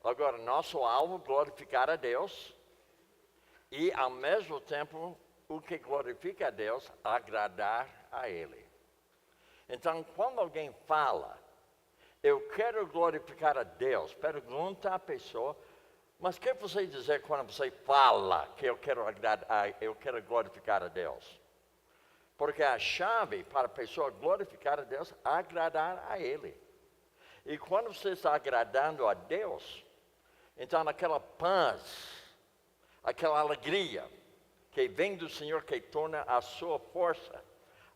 Agora, nosso alvo é glorificar a Deus e, ao mesmo tempo, o que glorifica a Deus, agradar a Ele. Então, quando alguém fala, eu quero glorificar a Deus, pergunta à pessoa, mas o que você dizer quando você fala que eu quero glorificar a Deus? Porque a chave para a pessoa glorificar a Deus é agradar a Ele. E quando você está agradando a Deus, então aquela paz, aquela alegria que vem do Senhor, que torna a sua força,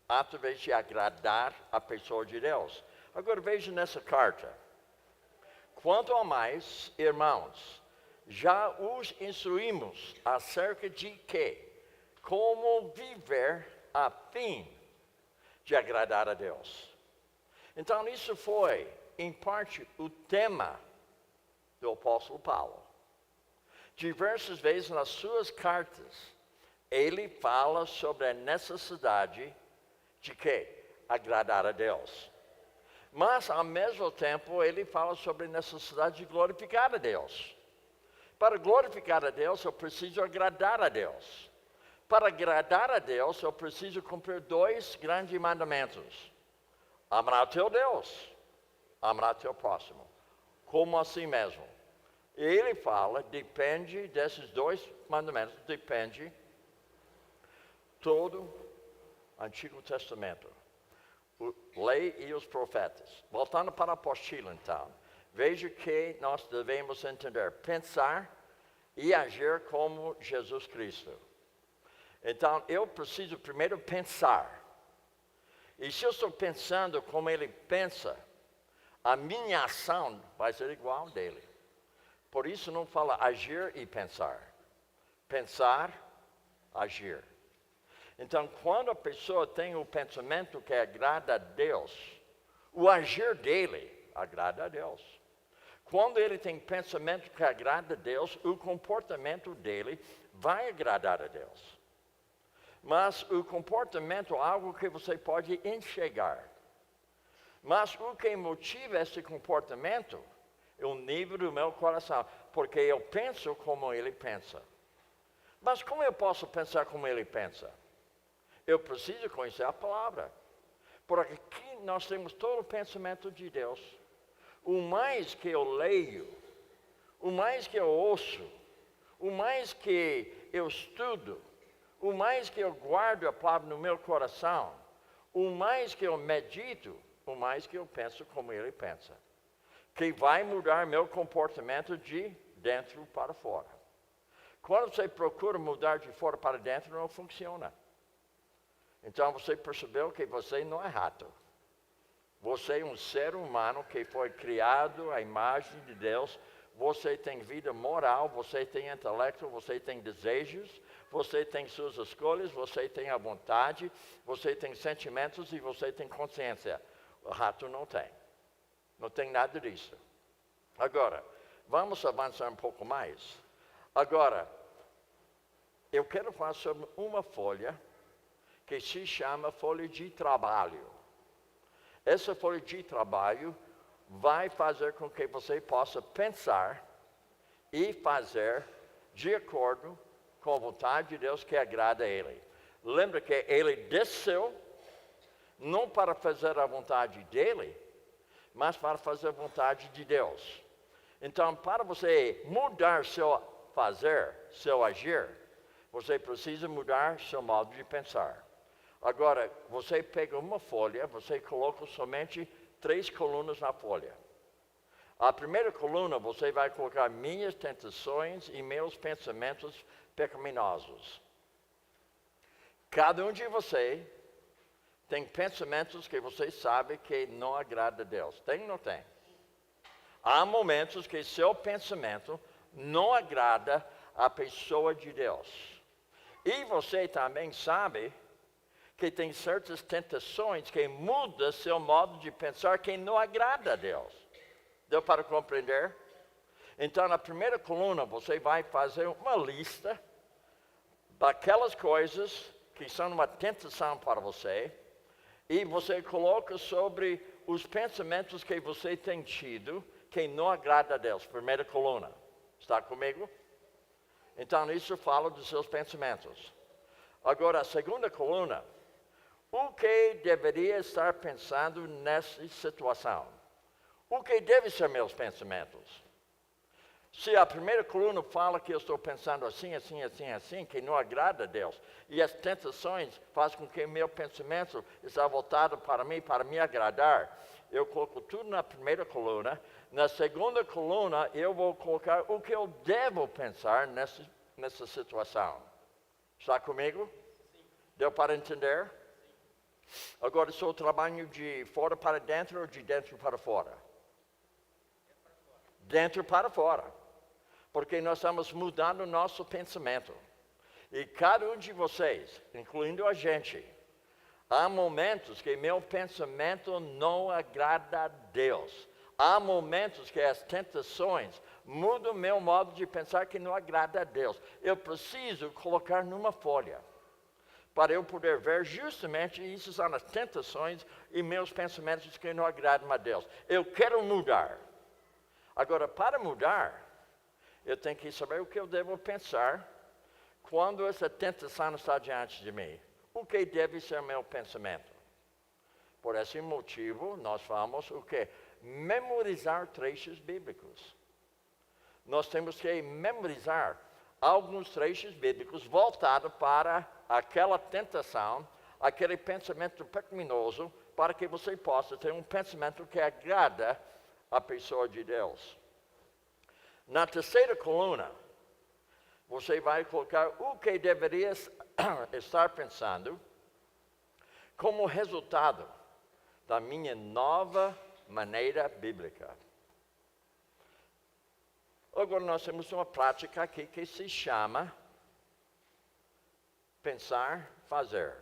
através de agradar a pessoa de Deus. Agora veja nessa carta. Quanto a mais, irmãos, já os instruímos acerca de que? Como viver a fim de agradar a Deus. Então isso foi, em parte, o tema do apóstolo Paulo. Diversas vezes nas suas cartas, ele fala sobre a necessidade de quê? Agradar a Deus. Mas, ao mesmo tempo, ele fala sobre a necessidade de glorificar a Deus. Para glorificar a Deus, eu preciso agradar a Deus. Para agradar a Deus, eu preciso cumprir 2 grandes mandamentos. Amar o teu Deus, amar o teu próximo. Como assim mesmo? Ele fala, depende desses 2 mandamentos, depende todo o Antigo Testamento. Lei e os profetas. Voltando para a apostila, então. Veja que nós devemos entender, pensar e agir como Jesus Cristo. Então, eu preciso primeiro pensar. E se eu estou pensando como ele pensa, a minha ação vai ser igual dele. Por isso não fala agir e pensar. Pensar, agir. Então, quando a pessoa tem o pensamento que agrada a Deus, o agir dele agrada a Deus. Quando ele tem pensamento que agrada a Deus, o comportamento dele vai agradar a Deus. Mas o comportamento é algo que você pode enxergar. Mas o que motiva esse comportamento é o nível do meu coração, porque eu penso como ele pensa. Mas como eu posso pensar como ele pensa? Eu preciso conhecer a palavra. Porque aqui nós temos todo o pensamento de Deus. O mais que eu leio, o mais que eu ouço, o mais que eu estudo, o mais que eu guardo a palavra no meu coração, o mais que eu medito, o mais que eu penso como ele pensa. Que vai mudar meu comportamento de dentro para fora. Quando você procura mudar de fora para dentro, não funciona. Então você percebeu que você não é rato. Você é um ser humano que foi criado à imagem de Deus. Você tem vida moral, você tem intelecto, você tem desejos, você tem suas escolhas, você tem a vontade, você tem sentimentos e você tem consciência. O rato não tem. Não tem nada disso. Agora, vamos avançar um pouco mais. Agora, eu quero falar sobre uma folha que se chama folha de trabalho. Essa folha de trabalho vai fazer com que você possa pensar e fazer de acordo com a vontade de Deus que agrada a Ele. Lembra que Ele desceu não para fazer a vontade dEle, mas para fazer a vontade de Deus. Então, para você mudar seu fazer, seu agir, você precisa mudar seu modo de pensar. Agora, você pega uma folha, você coloca somente 3 colunas na folha. A primeira coluna, você vai colocar minhas tentações e meus pensamentos pecaminosos. Cada um de vocês tem pensamentos que você sabe que não agrada a Deus. Tem ou não tem? Há momentos que seu pensamento não agrada a pessoa de Deus. E você também sabe que tem certas tentações que mudam seu modo de pensar que não agrada a Deus. Deu para compreender? Então, na primeira coluna, você vai fazer uma lista daquelas coisas que são uma tentação para você, e você coloca sobre os pensamentos que você tem tido, que não agrada a Deus. Primeira coluna. Está comigo? Então, isso fala dos seus pensamentos. Agora, a segunda coluna. O que deveria estar pensando nessa situação? O que deve ser meus pensamentos? Se a primeira coluna fala que eu estou pensando assim, que não agrada a Deus, e as tentações fazem com que meu pensamento esteja voltado para mim, para me agradar, eu coloco tudo na primeira coluna. Na segunda coluna, eu vou colocar o que eu devo pensar nessa situação. Está comigo? Sim. Deu para entender? Sim. Agora, se eu trabalho de fora para dentro ou de dentro para fora? Dentro para fora. Porque nós estamos mudando o nosso pensamento. E cada um de vocês, incluindo a gente, há momentos que meu pensamento não agrada a Deus. Há momentos que as tentações mudam meu modo de pensar que não agrada a Deus. Eu preciso colocar numa folha, para eu poder ver justamente isso são as tentações e meus pensamentos que não agradam a Deus. Eu quero mudar. Agora, para mudar, eu tenho que saber o que eu devo pensar quando essa tentação está diante de mim. O que deve ser meu pensamento? Por esse motivo, nós vamos o quê? Memorizar trechos bíblicos. Nós temos que memorizar alguns trechos bíblicos voltados para aquela tentação, aquele pensamento pecaminoso, para que você possa ter um pensamento que agrada a pessoa de Deus. Na terceira coluna, você vai colocar o que deveria estar pensando como resultado da minha nova maneira bíblica. Agora nós temos uma prática aqui que se chama pensar, fazer.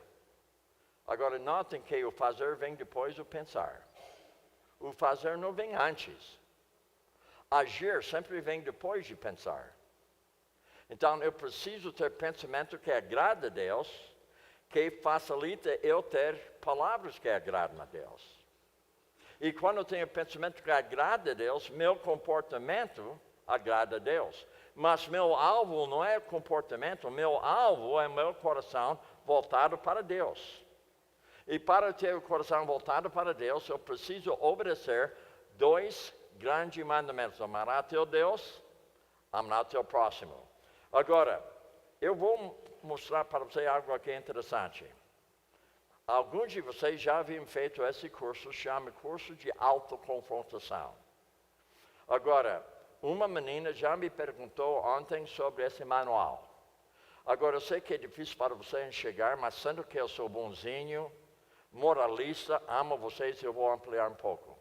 Agora notem que o fazer vem depois do pensar. O fazer não vem antes. Agir sempre vem depois de pensar. Então, eu preciso ter pensamento que agrada a Deus, que facilita eu ter palavras que agradam a Deus. E quando eu tenho pensamento que agrada a Deus, meu comportamento agrada a Deus. Mas meu alvo não é comportamento, meu alvo é meu coração voltado para Deus. E para ter o coração voltado para Deus, eu preciso obedecer dois grandes mandamentos: amar teu Deus, amar teu próximo. Agora, eu vou mostrar para você algo aqui interessante. Alguns de vocês já haviam feito esse curso, chama curso de autoconfrontação. Agora, uma menina já me perguntou ontem sobre esse manual. Agora, eu sei que é difícil para você enxergar, mas sendo que eu sou bonzinho, moralista, amo vocês, eu vou ampliar um pouco.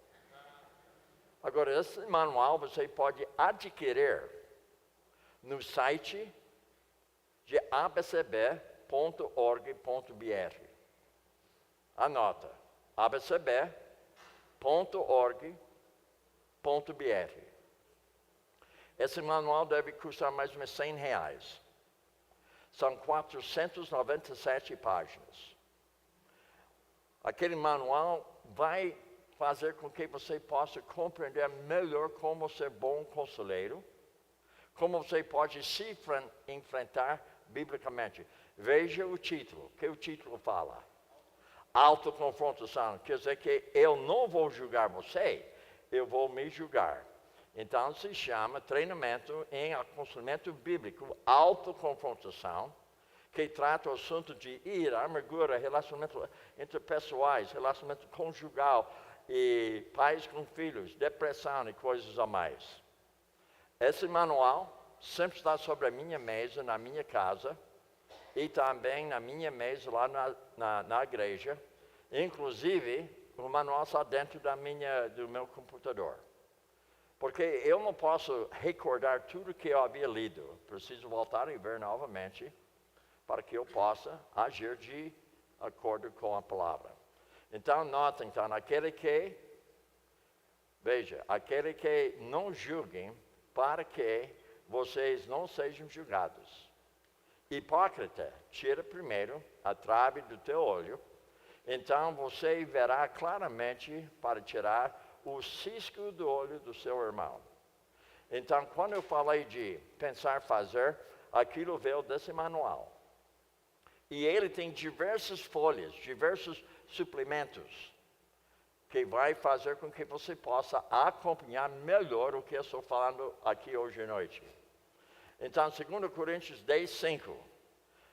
Agora, esse manual você pode adquirir no site de abcb.org.br. Anota, abcb.org.br. Esse manual deve custar mais ou menos R$100. São 497 páginas. Aquele manual vai fazer com que você possa compreender melhor como ser bom conselheiro, como você pode se enfrentar biblicamente. Veja o título, o que o título fala. Autoconfrontação, quer dizer que eu não vou julgar você, eu vou me julgar. Então se chama treinamento em aconselhamento bíblico, autoconfrontação, que trata o assunto de ira, amargura, relacionamento interpessoais, relacionamento conjugal, e pais com filhos, depressão e coisas a mais. Esse manual sempre está sobre a minha mesa, na minha casa, e também na minha mesa lá na igreja. Inclusive, o manual está dentro do meu computador. Porque eu não posso recordar tudo que eu havia lido. Preciso voltar e ver novamente, para que eu possa agir de acordo com a palavra. Então, notem, aquele que não julguem, para que vocês não sejam julgados. Hipócrita, tira primeiro a trave do teu olho, então você verá claramente para tirar o cisco do olho do seu irmão. Então, quando eu falei de pensar, fazer, aquilo veio desse manual. E ele tem diversas folhas, diversos suplementos, que vai fazer com que você possa acompanhar melhor o que eu estou falando aqui hoje à noite. Então, 2 Coríntios 10, 5,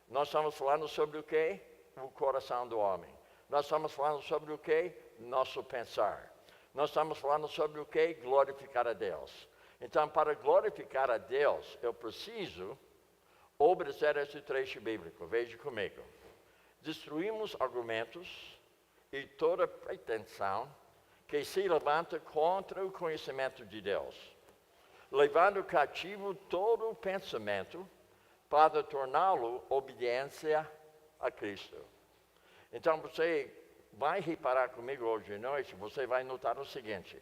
nós estamos falando sobre o quê? O coração do homem. Nós estamos falando sobre o quê? Nosso pensar. Nós estamos falando sobre o quê? Glorificar a Deus. Então, para glorificar a Deus, eu preciso obedecer esse trecho bíblico. Veja comigo. Destruímos argumentos e toda pretensão que se levanta contra o conhecimento de Deus, levando cativo todo o pensamento para torná-lo obediência a Cristo. Então, você vai reparar comigo hoje à noite, você vai notar o seguinte: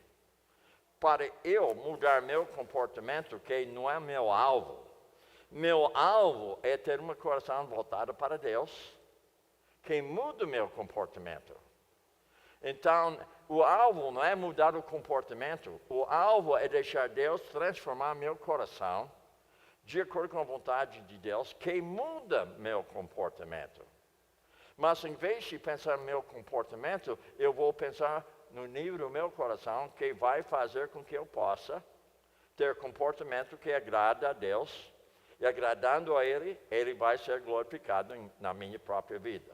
para eu mudar meu comportamento, que não é meu alvo é ter um coração voltado para Deus, que muda meu comportamento. Então, o alvo não é mudar o comportamento, o alvo é deixar Deus transformar meu coração de acordo com a vontade de Deus, que muda meu comportamento. Mas em vez de pensar no meu comportamento, eu vou pensar no nível do meu coração, que vai fazer com que eu possa ter comportamento que agrada a Deus, e agradando a Ele, Ele vai ser glorificado na minha própria vida.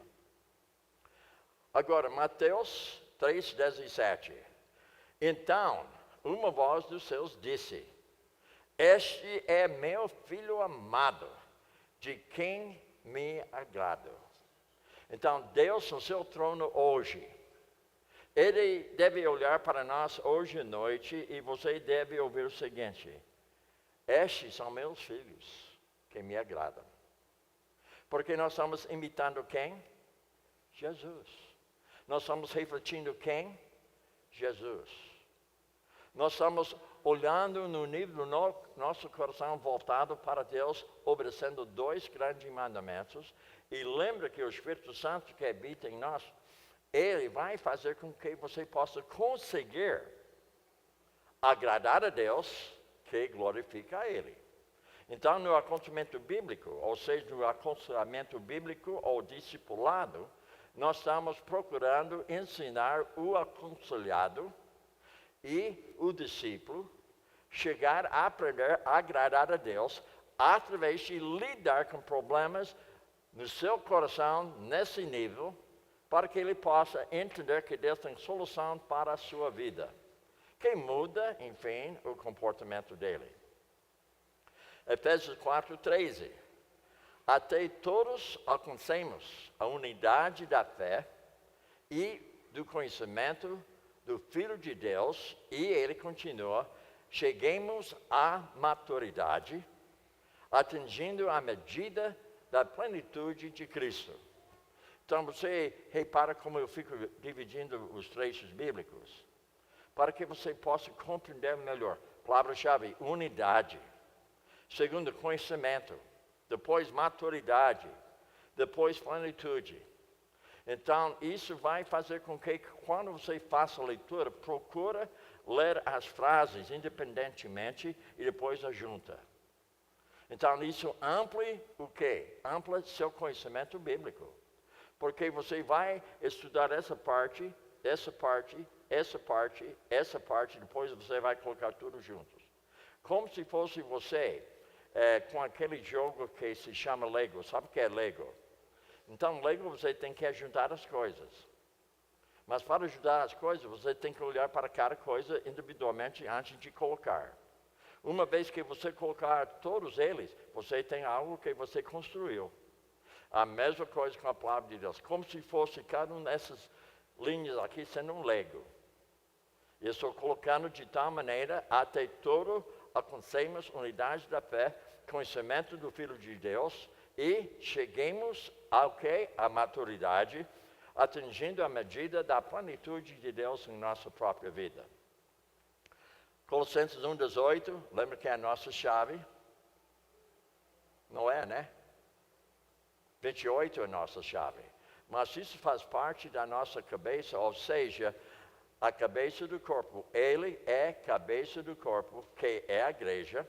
Agora, Mateus 3,17. Então, uma voz dos céus disse: Este é meu filho amado, de quem me agrado. Então, Deus no seu trono hoje, Ele deve olhar para nós hoje à noite e você deve ouvir o seguinte: estes são meus filhos que me agradam. Porque nós estamos imitando quem? Jesus. Nós estamos refletindo quem? Jesus. Nós estamos olhando no nível do nosso coração voltado para Deus, obedecendo 2 grandes mandamentos. E lembra que o Espírito Santo que habita em nós, Ele vai fazer com que você possa conseguir agradar a Deus, que glorifica a Ele. Então, no aconselhamento bíblico, ou seja, no aconselhamento bíblico ou discipulado, nós estamos procurando ensinar o aconselhado e o discípulo chegar a aprender a agradar a Deus através de lidar com problemas no seu coração, nesse nível, para que ele possa entender que Deus tem solução para a sua vida, que muda, enfim, o comportamento dele. Efésios 4:13. Até todos alcancemos a unidade da fé e do conhecimento do Filho de Deus, e ele continua, cheguemos à maturidade, atingindo a medida da plenitude de Cristo. Então você repara como eu fico dividindo os trechos bíblicos, para que você possa compreender melhor. Palavra-chave: unidade. Segundo, conhecimento. Depois, maturidade. Depois, plenitude. Então, isso vai fazer com que, quando você faça a leitura, procura ler as frases independentemente e depois a junta. Então, isso amplia o quê? Amplia seu conhecimento bíblico. Porque você vai estudar essa parte, essa parte, essa parte, essa parte, depois você vai colocar tudo juntos. Como se fosse você com aquele jogo que se chama Lego. Sabe o que é Lego? Então, Lego você tem que juntar as coisas. Mas para ajudar as coisas, você tem que olhar para cada coisa individualmente antes de colocar. Uma vez que você colocar todos eles, você tem algo que você construiu. A mesma coisa com a palavra de Deus. Como se fosse cada uma dessas linhas aqui sendo um Lego. Eu estou colocando de tal maneira até todo alcancemos unidade da fé, conhecimento do Filho de Deus e cheguemos ao que? A maturidade, atingindo a medida da plenitude de Deus em nossa própria vida. Colossenses 1:18, lembra que é a nossa chave? Não é, né? 28 é a nossa chave. Mas isso faz parte da nossa cabeça, ou seja, a cabeça do corpo. Ele é cabeça do corpo, que é a igreja.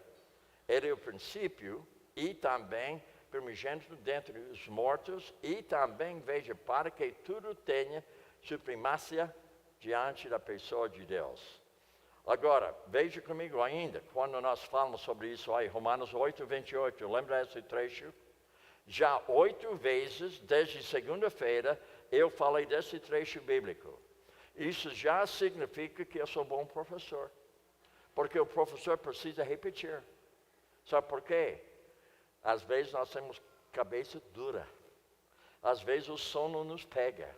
Ele é o princípio e também primogênito dentre os mortos. E também, veja, para que tudo tenha supremacia diante da pessoa de Deus. Agora, veja comigo ainda, quando nós falamos sobre isso aí, Romanos 8, 28, lembra esse trecho? Já 8 vezes, desde segunda-feira, eu falei desse trecho bíblico. Isso já significa que eu sou bom professor. Porque o professor precisa repetir. Sabe por quê? Às vezes nós temos cabeça dura. Às vezes o sono nos pega.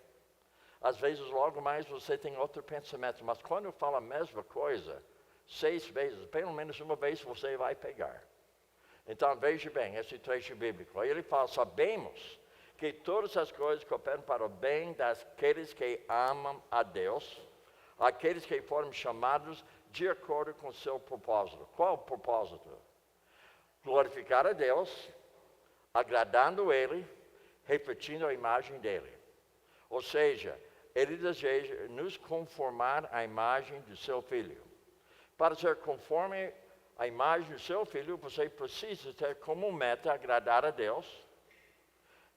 Às vezes logo mais você tem outro pensamento. Mas quando eu falo a mesma coisa, 6 vezes, pelo menos uma vez você vai pegar. Então veja bem esse trecho bíblico. Aí ele fala, sabemos que todas as coisas cooperam para o bem daqueles que amam a Deus, aqueles que foram chamados de acordo com o seu propósito. Qual o propósito? Glorificar a Deus, agradando Ele, refletindo a imagem dEle. Ou seja, Ele deseja nos conformar à imagem do seu Filho. Para ser conforme à imagem do seu Filho, você precisa ter como meta agradar a Deus,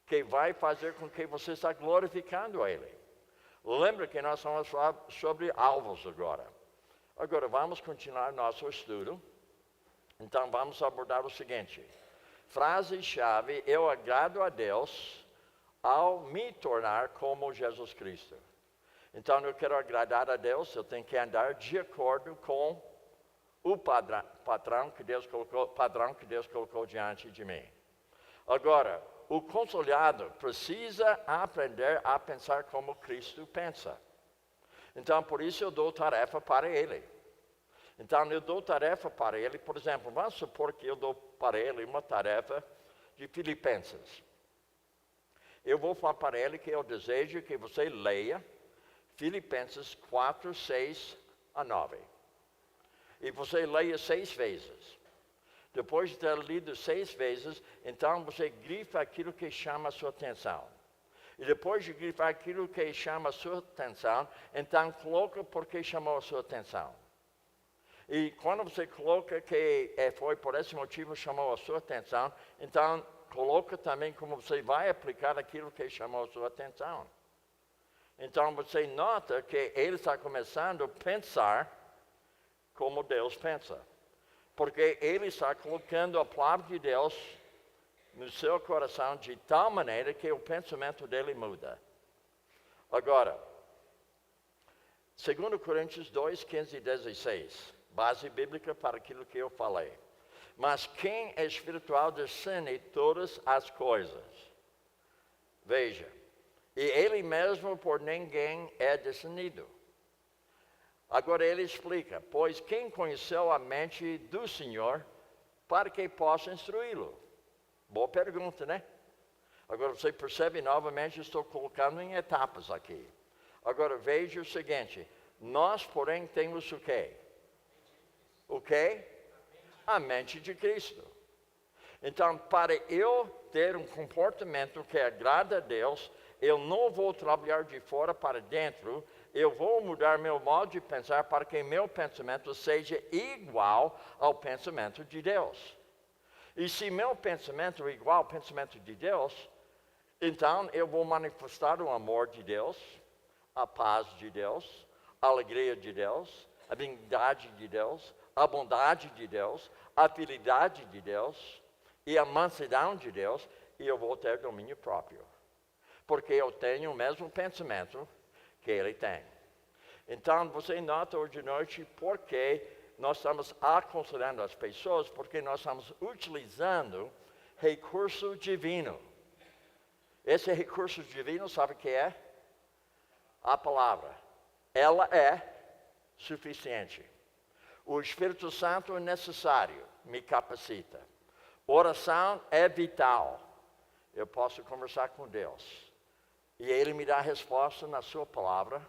que vai fazer com que você está glorificando a Ele. Lembra que nós vamos falar sobre alvos agora. Agora vamos continuar nosso estudo. Então vamos abordar o seguinte. Frase-chave, eu agrado a Deus ao me tornar como Jesus Cristo. Então eu quero agradar a Deus, eu tenho que andar de acordo com o padrão que Deus colocou diante de mim. Agora, o consolidado precisa aprender a pensar como Cristo pensa. Então, por isso eu dou tarefa para ele. Então, eu dou tarefa para ele, por exemplo, vamos supor que eu dou para ele uma tarefa de Filipenses. Eu vou falar para ele que eu desejo que você leia Filipenses 4, 6 a 9. E você leia 6 vezes. Depois de ter lido 6 vezes, então você grifa aquilo que chama a sua atenção. E depois de grifar aquilo que chama a sua atenção, então coloca porque chamou a sua atenção. E quando você coloca que foi por esse motivo que chamou a sua atenção, então coloca também como você vai aplicar aquilo que chamou a sua atenção. Então você nota que ele está começando a pensar como Deus pensa. Porque ele está colocando a palavra de Deus no seu coração de tal maneira que o pensamento dele muda. Agora, 2 Coríntios 2, 15 e 16, base bíblica para aquilo que eu falei. Mas quem é espiritual discerne todas as coisas. Veja, e ele mesmo por ninguém é discernido. Agora ele explica, pois quem conheceu a mente do Senhor para que possa instruí-lo? Boa pergunta, né? Agora você percebe novamente, estou colocando em etapas aqui. Agora veja o seguinte, nós porém temos o quê? O quê? A mente de Cristo. Então, para eu ter um comportamento que agrada a Deus, eu não vou trabalhar de fora para dentro, eu vou mudar meu modo de pensar para que meu pensamento seja igual ao pensamento de Deus. E se meu pensamento é igual ao pensamento de Deus, então eu vou manifestar o amor de Deus, a paz de Deus, a alegria de Deus, a bondade de Deus, a bondade de Deus, a fidelidade de Deus e a mansidão de Deus, e eu vou ter domínio próprio. Porque eu tenho o mesmo pensamento que ele tem. Então, você nota hoje de noite porque nós estamos aconselhando as pessoas, porque nós estamos utilizando recurso divino. Esse recurso divino, sabe o que é? A palavra. Ela é suficiente. O Espírito Santo é necessário, me capacita. Oração é vital. Eu posso conversar com Deus. E Ele me dá a resposta na sua palavra.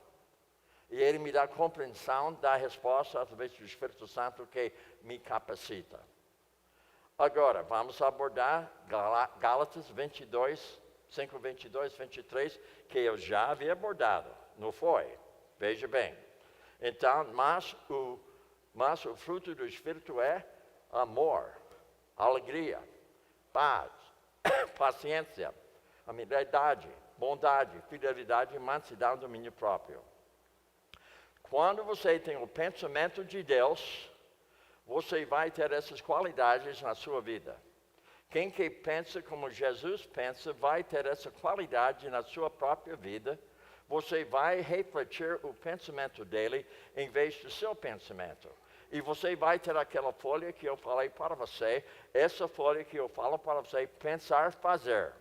E Ele me dá a compreensão da resposta através do Espírito Santo que me capacita. Agora, vamos abordar Gálatas 22, 5, 22, 23, que eu já havia abordado, não foi? Veja bem. Então, mas o fruto do Espírito é amor, alegria, paz, paciência, amabilidade, bondade, fidelidade, mansidão, domínio próprio. Quando você tem o pensamento de Deus, você vai ter essas qualidades na sua vida. Quem que pensa como Jesus pensa, vai ter essa qualidade na sua própria vida. Você vai refletir o pensamento dele em vez do seu pensamento. E você vai ter aquela folha que eu falei para você, essa folha que eu falo para você, pensar, fazer.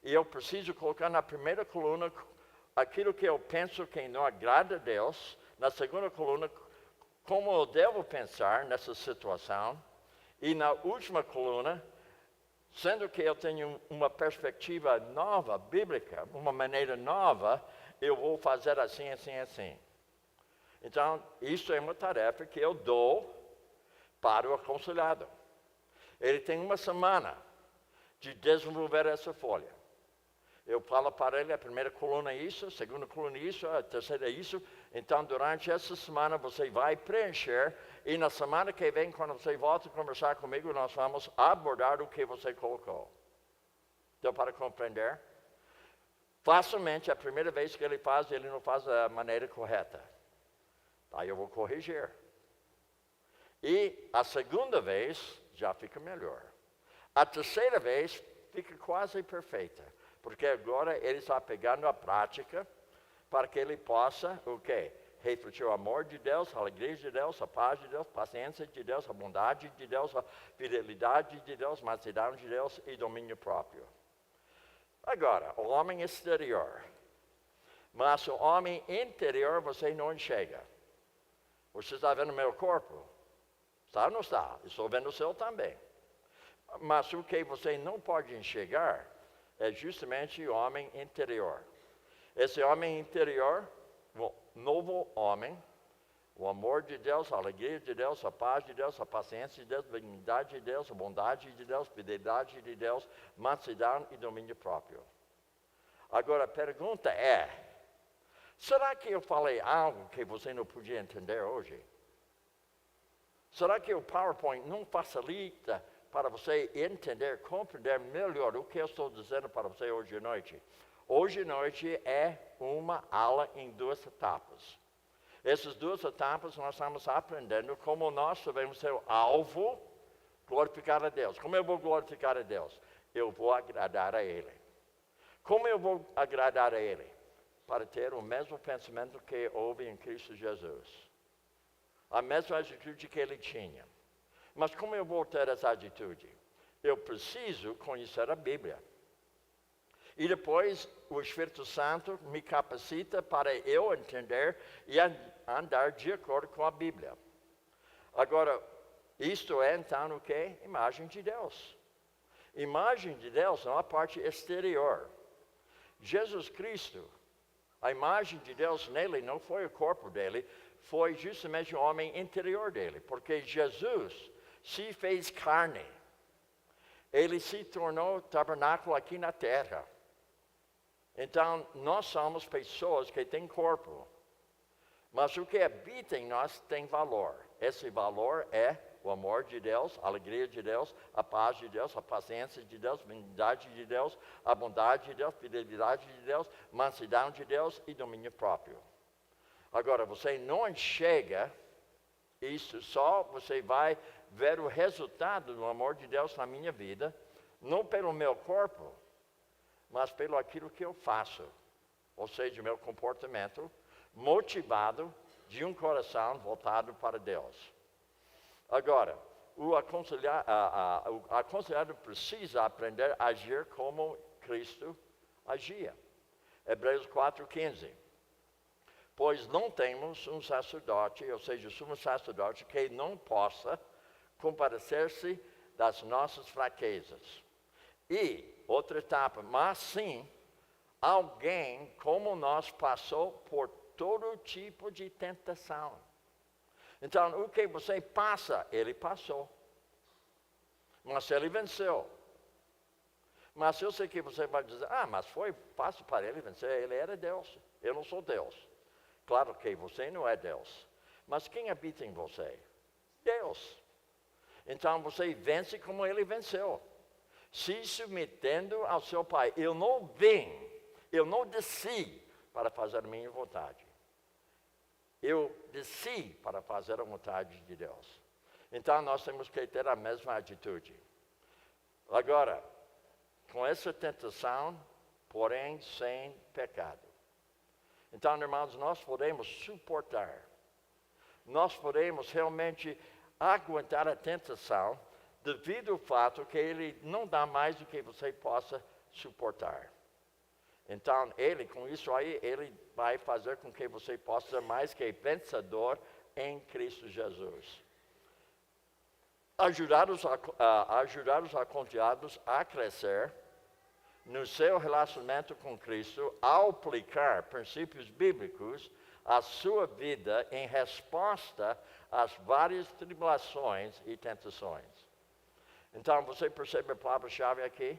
E eu preciso colocar na primeira coluna aquilo que eu penso que não agrada a Deus. Na segunda coluna, como eu devo pensar nessa situação. E na última coluna, sendo que eu tenho uma perspectiva nova, bíblica, uma maneira nova, eu vou fazer assim, assim, assim. Então, isso é uma tarefa que eu dou para o aconselhado. Ele tem uma semana de desenvolver essa folha. Eu falo para ele, a primeira coluna é isso, a segunda coluna é isso, a terceira é isso. Então, durante essa semana, você vai preencher. E na semana que vem, quando você volta a conversar comigo, nós vamos abordar o que você colocou. Deu para compreender? Facilmente, a primeira vez que ele faz, ele não faz da maneira correta. Aí eu vou corrigir. E a segunda vez, já fica melhor. A terceira vez, fica quase perfeita. Porque agora ele está pegando a prática para que ele possa, o quê? Refletir o amor de Deus, a alegria de Deus, a paz de Deus, a paciência de Deus, a bondade de Deus, a fidelidade de Deus, a mansidão de Deus e domínio próprio. Agora, o homem exterior. Mas o homem interior você não enxerga. Você está vendo meu corpo? Está ou não está? Estou vendo o seu também. Mas o que você não pode enxergar é justamente o homem interior. Esse homem interior, o novo homem, o amor de Deus, a alegria de Deus, a paz de Deus, a paciência de Deus, a benignidade de Deus, a bondade de Deus, a fidelidade de Deus, mansidão e domínio próprio. Agora a pergunta é, será que eu falei algo que você não podia entender hoje? Será que o PowerPoint não facilita para você entender, compreender melhor o que eu estou dizendo para você hoje à noite? Hoje à noite é uma aula em 2 etapas. Essas 2 etapas nós estamos aprendendo como nós devemos ser o alvo, glorificar a Deus. Como eu vou glorificar a Deus? Eu vou agradar a Ele. Como eu vou agradar a Ele? Para ter o mesmo pensamento que houve em Cristo Jesus. A mesma atitude que Ele tinha. Mas como eu vou ter essa atitude? Eu preciso conhecer a Bíblia. E depois o Espírito Santo me capacita para eu entender e andar de acordo com a Bíblia. Agora, isto é então o que? Imagem de Deus. Imagem de Deus não é a parte exterior. Jesus Cristo, a imagem de Deus nele não foi o corpo dele, foi justamente o homem interior dele. Porque Jesus se fez carne. Ele se tornou tabernáculo aqui na terra. Então, nós somos pessoas que têm corpo. Mas o que habita em nós tem valor. Esse valor é o amor de Deus, a alegria de Deus, a paz de Deus, a paciência de Deus, a benignidade de Deus, a bondade de Deus, a fidelidade de Deus, mansidão de Deus e domínio próprio. Agora, você não enxerga isso, só você vai ver o resultado do amor de Deus na minha vida, não pelo meu corpo, mas pelo aquilo que eu faço, ou seja, meu comportamento, motivado de um coração voltado para Deus. Agora, o aconselhado precisa aprender a agir como Cristo agia. Hebreus 4:15. Pois não temos um sacerdote, ou seja, sumo sacerdote, que não possa compadecer-se das nossas fraquezas. E, outra etapa, mas sim, alguém como nós passou por todo tipo de tentação. Então, o que você passa, ele passou. Mas ele venceu. Mas eu sei que você vai dizer, mas foi fácil para ele vencer, ele era Deus. Eu não sou Deus. Claro que você não é Deus. Mas quem habita em você? Deus. Então você vence como ele venceu. Se submetendo ao seu Pai. Eu não desci para fazer a minha vontade. Eu desci para fazer a vontade de Deus. Então nós temos que ter a mesma atitude. Agora, com essa tentação, porém sem pecado. Então, irmãos, nós podemos suportar. Nós podemos realmente aguentar a tentação devido ao fato que ele não dá mais do que você possa suportar. Então, com isso aí, ele vai fazer com que você possa ser mais que vencedor em Cristo Jesus. Ajudar os aconselhados a crescer no seu relacionamento com Cristo, ao aplicar princípios bíblicos à sua vida em resposta às várias tribulações e tentações. Então, você percebe a palavra-chave aqui?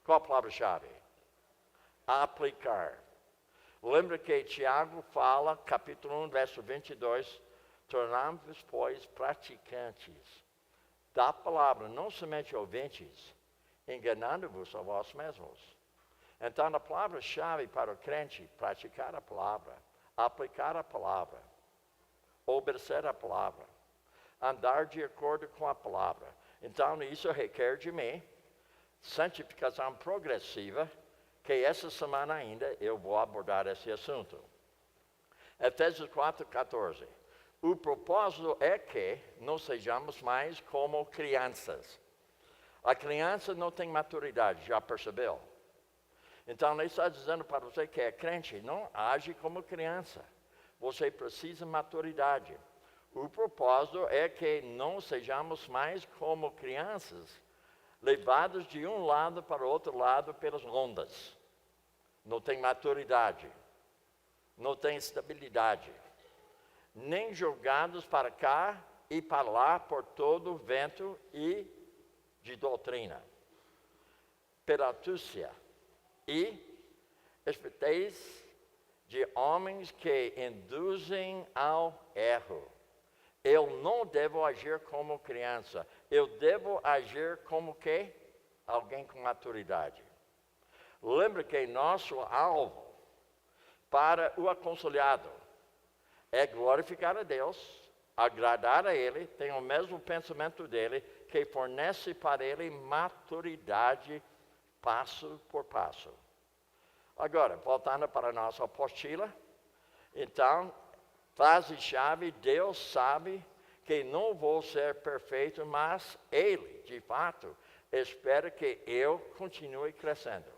Qual a palavra-chave? Aplicar. Lembra que Tiago fala, capítulo 1, verso 22, tornamos-vos, pois, praticantes da palavra, não somente ouvintes, enganando-vos a vós mesmos. Então, a palavra-chave para o crente, praticar a palavra, aplicar a palavra, obedecer a palavra, andar de acordo com a palavra. Então, isso requer de mim santificação progressiva, que essa semana ainda eu vou abordar esse assunto. Efésios 4:14. O propósito é que não sejamos mais como crianças. A criança não tem maturidade, já percebeu? Então, ele está dizendo para você que é crente, não age como criança. Você precisa de maturidade. O propósito é que não sejamos mais como crianças, levados de um lado para o outro lado pelas ondas. Não tem maturidade, não tem estabilidade, nem jogados para cá e para lá por todo o vento e de doutrina, pela astúcia e espertez de homens que induzem ao erro. Eu não devo agir como criança, eu devo agir como que? Alguém com maturidade. Lembra que nosso alvo para o aconselhado é glorificar a Deus, agradar a Ele, ter o mesmo pensamento dele, que fornece para ele maturidade passo por passo. Agora, voltando para a nossa apostila, então, frase-chave, Deus sabe que não vou ser perfeito, mas Ele, de fato, espera que eu continue crescendo.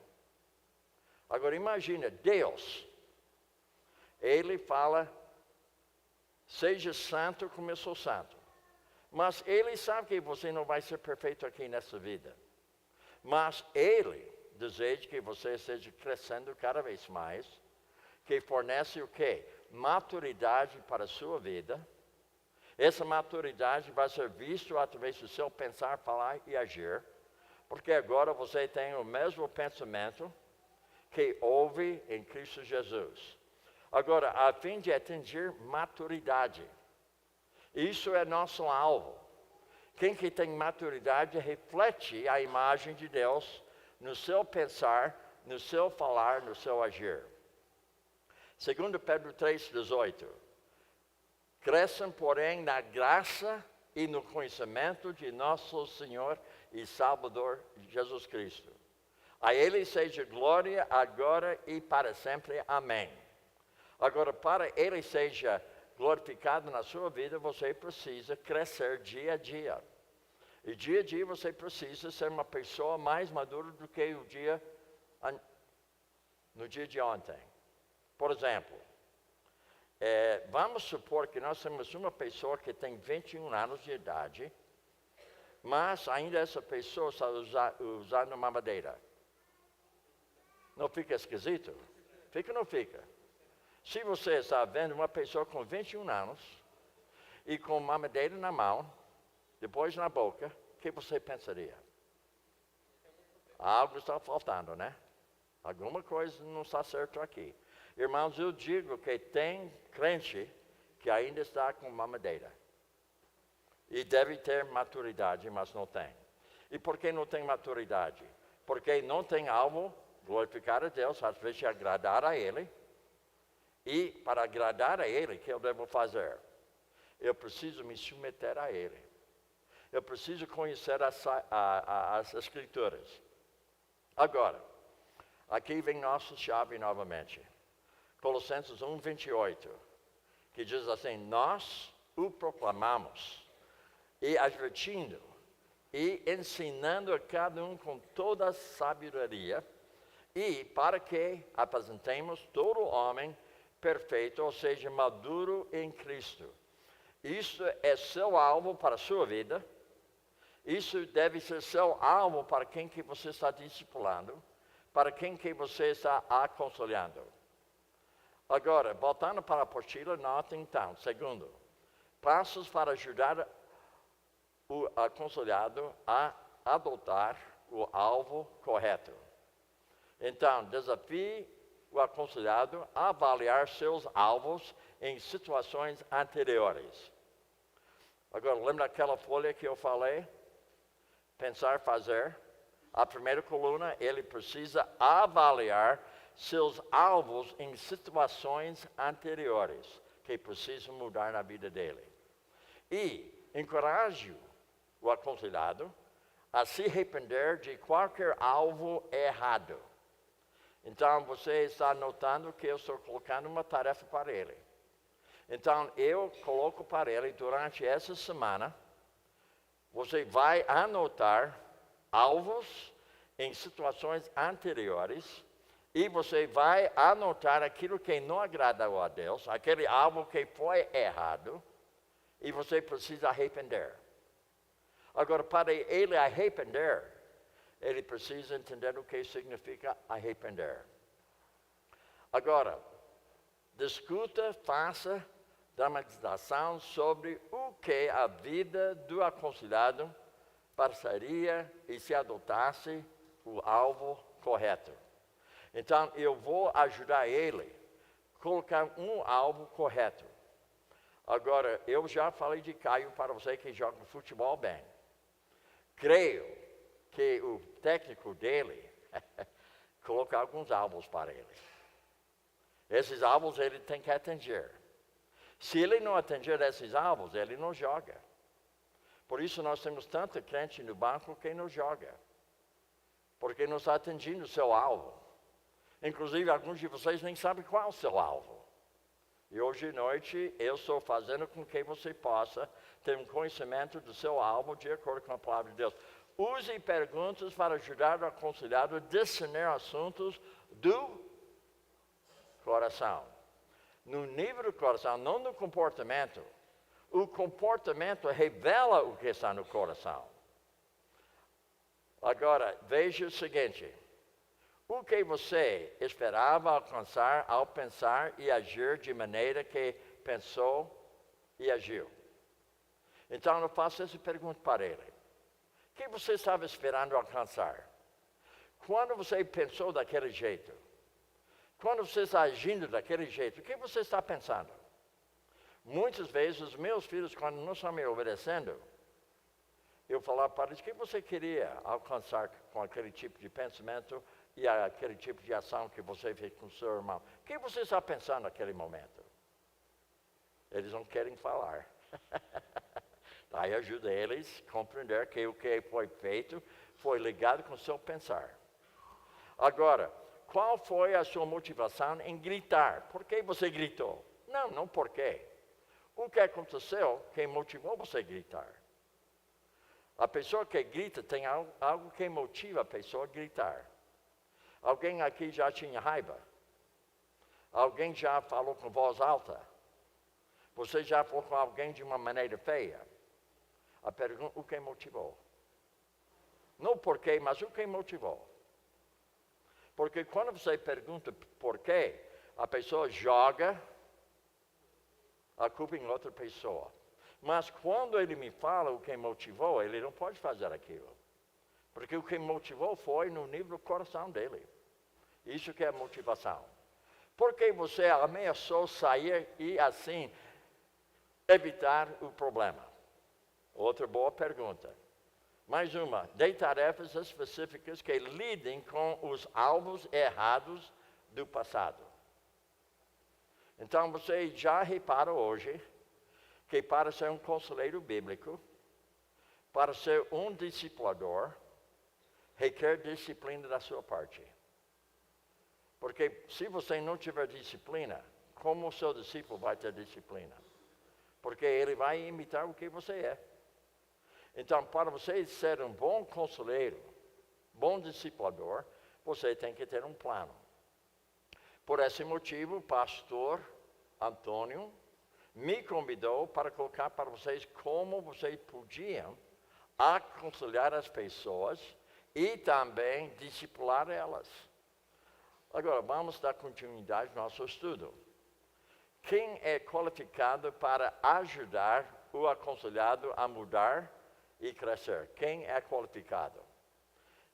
Agora, imagina, Deus, Ele fala, seja santo como eu sou santo. Mas Ele sabe que você não vai ser perfeito aqui nessa vida. Mas Ele deseja que você esteja crescendo cada vez mais, que fornece o quê? Maturidade para a sua vida. Essa maturidade vai ser vista através do seu pensar, falar e agir, porque agora você tem o mesmo pensamento que houve em Cristo Jesus. Agora, a fim de atingir maturidade, isso é nosso alvo. Quem que tem maturidade reflete a imagem de Deus no seu pensar, no seu falar, no seu agir. 2 Pedro 3:18. Cresçam, porém, na graça e no conhecimento de nosso Senhor e Salvador Jesus Cristo. A Ele seja glória agora e para sempre. Amém. Agora, para Ele seja glorificado na sua vida, você precisa crescer dia a dia. E dia a dia você precisa ser uma pessoa mais madura do que no dia de ontem. Por exemplo, vamos supor que nós temos uma pessoa que tem 21 anos de idade, mas ainda essa pessoa está usando mamadeira. Não fica esquisito? Fica ou não fica? Se você está vendo uma pessoa com 21 anos e com mamadeira na mão, depois na boca, o que você pensaria? Algo está faltando, né? Alguma coisa não está certo aqui. Irmãos, eu digo que tem crente que ainda está com mamadeira. E deve ter maturidade, mas não tem. E por que não tem maturidade? Porque não tem alvo, glorificar a Deus, às vezes agradar a Ele. E para agradar a Ele, o que eu devo fazer? Eu preciso me submeter a Ele. Eu preciso conhecer as Escrituras. Agora, aqui vem nossa chave novamente. Colossenses 1, 28, que diz assim, nós o proclamamos, e advertindo, e ensinando a cada um com toda a sabedoria, e para que apresentemos todo homem perfeito, ou seja, maduro em Cristo. Isso é seu alvo para a sua vida. Isso deve ser seu alvo para quem que você está discipulando, para quem que você está aconselhando. Agora, voltando para a apostila, nota então, segundo, passos para ajudar o aconselhado a adotar o alvo correto. Então, desafie o aconselhado a avaliar seus alvos em situações anteriores. Agora, lembra aquela folha que eu falei? Pensar, fazer. A primeira coluna, ele precisa avaliar seus alvos em situações anteriores que precisam mudar na vida dele. E encoraje o aconselhado a se arrepender de qualquer alvo errado. Então, você está notando que eu estou colocando uma tarefa para ele. Então, eu coloco para ele, durante essa semana, você vai anotar alvos em situações anteriores e você vai anotar aquilo que não agradou a Deus, aquele alvo que foi errado, e você precisa arrepender. Agora, para ele arrepender, ele precisa entender o que significa arrepender. Agora, discuta, faça dramatização sobre o que a vida do aconselhado passaria e se adotasse o alvo correto. Então, eu vou ajudar ele a colocar um alvo correto. Agora, eu já falei de Caio para você que joga futebol bem. Creio que o técnico dele coloca alguns alvos para ele. Esses alvos ele tem que atingir. Se ele não atingir esses alvos, ele não joga. Por isso nós temos tanta crente no banco que não joga. Porque não está atingindo o seu alvo. Inclusive, alguns de vocês nem sabem qual é o seu alvo. E hoje à noite, eu estou fazendo com que você possa ter um conhecimento do seu alvo de acordo com a palavra de Deus. Use perguntas para ajudar o aconselhado a discernir assuntos do coração. No nível do coração, não no comportamento. O comportamento revela o que está no coração. Agora, veja o seguinte. O que você esperava alcançar ao pensar e agir de maneira que pensou e agiu? Então, eu faço essa pergunta para ele. O que você estava esperando alcançar? Quando você pensou daquele jeito? Quando você está agindo daquele jeito, o que você está pensando? Muitas vezes, os meus filhos, quando não estão me obedecendo, eu falava para eles, o que você queria alcançar com aquele tipo de pensamento e aquele tipo de ação que você fez com o seu irmão? O que você está pensando naquele momento? Eles não querem falar. Aí ajuda eles a compreender que o que foi feito foi ligado com o seu pensar. Agora, qual foi a sua motivação em gritar? Por que você gritou? Não por quê. O que aconteceu que motivou você a gritar? A pessoa que grita tem algo que motiva a pessoa a gritar. Alguém aqui já tinha raiva? Alguém já falou com voz alta? Você já falou com alguém de uma maneira feia? A pergunta, o que motivou? Não por quê, mas o que motivou? Porque quando você pergunta por quê, a pessoa joga a culpa em outra pessoa. Mas quando ele me fala o que motivou, ele não pode fazer aquilo. Porque o que motivou foi no nível do coração dele. Isso que é motivação. Porque você ameaçou sair e assim evitar o problema? Outra boa pergunta. Mais uma, dê tarefas específicas que lidem com os alvos errados do passado. Então você já repara hoje que para ser um conselheiro bíblico, para ser um discipulador, requer disciplina da sua parte. Porque se você não tiver disciplina, como o seu discípulo vai ter disciplina? Porque ele vai imitar o que você é. Então, para você ser um bom conselheiro, bom discipulador, você tem que ter um plano. Por esse motivo, o pastor Antônio me convidou para colocar para vocês como vocês podiam aconselhar as pessoas e também discipular elas. Agora, vamos dar continuidade ao nosso estudo. Quem é qualificado para ajudar o aconselhado a mudar e crescer? Quem é qualificado?